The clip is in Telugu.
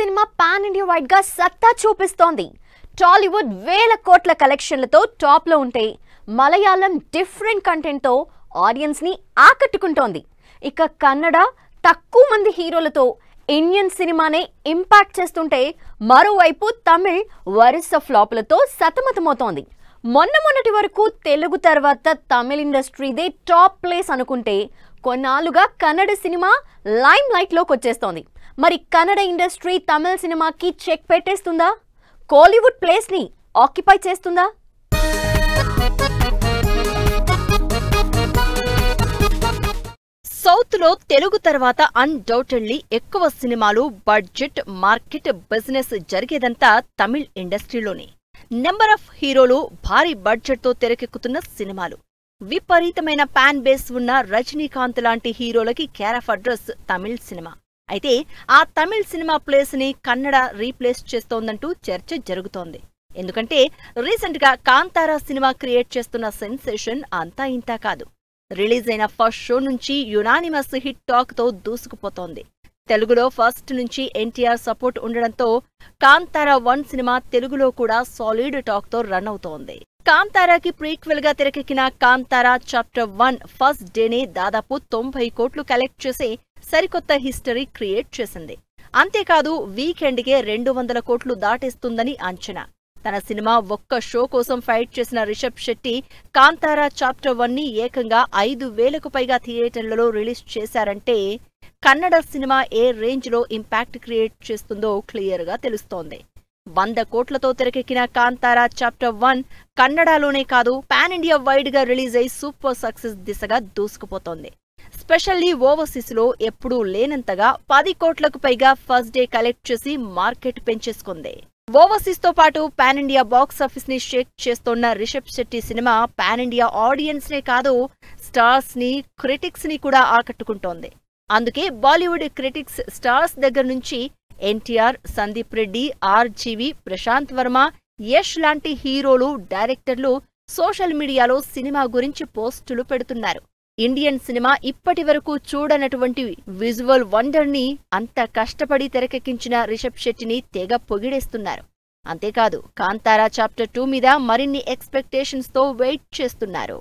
సినిమా పాన్ ఇండియా వైడ్ గా సత్తా చూపిస్తోంది. టాలీవుడ్ వేల కోట్ల కలెక్షన్లతో టాప్ లో ఉంటే మలయాళం డిఫరెంట్ కంటెంట్ తో ఆడియన్స్ ని ఆకట్టుకుంటోంది. ఇక కన్నడ తక్కువ మంది హీరోలతో ఇండియన్ సినిమానే ఇంపాక్ట్ చేస్తుంటే మరోవైపు తమిళ్ వరుస ఫ్లాపులతో సతమతమవుతోంది. మొన్నటి వరకు తెలుగు తర్వాత తమిళ ఇండస్ట్రీదే టాప్ ప్లేస్ అనుకుంటే కొన్నాళ్ళుగా కన్నడ సినిమా లైమ్ లైట్ లోకి వచ్చేస్తోంది. మరి కన్నడ ఇండస్ట్రీ తమిళ సినిమాకి చెక్ పెట్టేస్తుందా? కోలీవుడ్ ప్లేస్ ని ఆక్యుపై చేస్తుందా? సౌత్ లో తెలుగు తర్వాత అన్డౌటెడ్లీ ఎక్కువ సినిమాలు, బడ్జెట్, మార్కెట్, బిజినెస్ జరిగేదంతా తమిళ్ ఇండస్ట్రీలోనే. నెంబర్ ఆఫ్ హీరోలు, భారీ బడ్జెట్ తో తెరకెక్కుతున్న సినిమాలు, విపరీతమైన ఫ్యాన్ బేస్ ఉన్న రజనీకాంత్ లాంటి హీరోలకి care of address Tamil cinema. అయితే ఆ తమిళ్ సినిమా ప్లేస్ ని కన్నడ రీప్లేస్ చేస్తోందంటూ చర్చ జరుగుతోంది. ఎందుకంటే రీసెంట్ గా కాంతారా సినిమా క్రియేట్ చేస్తున్న సెన్సేషన్ అంతా ఇంతా కాదు. రిలీజ్ అయిన ఫస్ట్ షో నుంచి యునానిమస్ హిట్ టాక్ తో దూసుకుపోతోంది. తెలుగులో ఫస్ట్ నుంచి ఎన్టీఆర్ సపోర్ట్ ఉండడంతో కాంతారా 1 సినిమా తెలుగులో కూడా సాలిడ్ టాక్ తో రన్ అవుతోంది. కాంతారాకి ప్రీక్వెల్ గా తెరకెక్కిన కాంతారా చాప్టర్ 1 ఫస్ట్ డేనే దాదాపు 90 కోట్లు కలెక్ట్ చేసి సరికొత్త హిస్టరీ క్రియేట్ చేసింది. అంతేకాదు వీకెండ్ కే 200 కోట్లు దాటేస్తుందని అంచనా. తన సినిమా ఒక్క షో కోసం ఫైట్ చేసిన రిషబ్ శెట్టి కాంతారా చాప్టర్ 1 ని ఏకంగా 5,000కు పైగా థియేటర్లలో రిలీజ్ చేశారంటే కన్నడ సినిమా ఏ రేంజ్ లో ఇంపాక్ట్ క్రియేట్ చేస్తుందో క్లియర్ గా తెలుస్తోంది. 100 కోట్లతో తెరకెక్కిన కాంతారా చాప్టర్ 1 కన్నడలోనే కాదు పాన్ ఇండియా వైడ్ గా రిలీజ్ అయి సూపర్ సక్సెస్ దిశగా దూసుకుపోతోంది. స్పెషల్లీ ఓవర్సీస్ లో ఎప్పుడూ లేనంతగా 10 కోట్లకు పైగా ఫస్ట్ డే కలెక్ట్ చేసి మార్కెట్ పెంచేసుకుంది. ఓవర్సీస్ తో పాటు పాన్ ఇండియా బాక్సాఫీస్ ని షేక్ చేస్తోన్న రిషబ్ శెట్టి సినిమా పాన్ ఇండియా ఆడియన్స్ నే కాదు స్టార్స్ ని, క్రిటిక్స్ ని కూడా ఆకట్టుకుంటోంది. అందుకే బాలీవుడ్ క్రిటిక్స్ స్టార్స్ దగ్గర నుంచి ఎన్టీఆర్, సందీప్ రెడ్డి, ఆర్జీవి, ప్రశాంత్ వర్మ, యష్ లాంటి హీరోలు, డైరెక్టర్లు సోషల్ మీడియాలో సినిమా గురించి పోస్టులు పెడుతున్నారు. ఇండియన్ సినిమా ఇప్పటి వరకు చూడనటువంటి విజువల్ వండర్ ని అంత కష్టపడి తెరకెక్కించిన రిషబ్ శెట్టిని తెగ పొగిడేస్తున్నారు. అంతేకాదు కాంతారా చాప్టర్ 2 మీద మరిన్ని ఎక్స్పెక్టేషన్స్ తో వెయిట్ చేస్తున్నారు.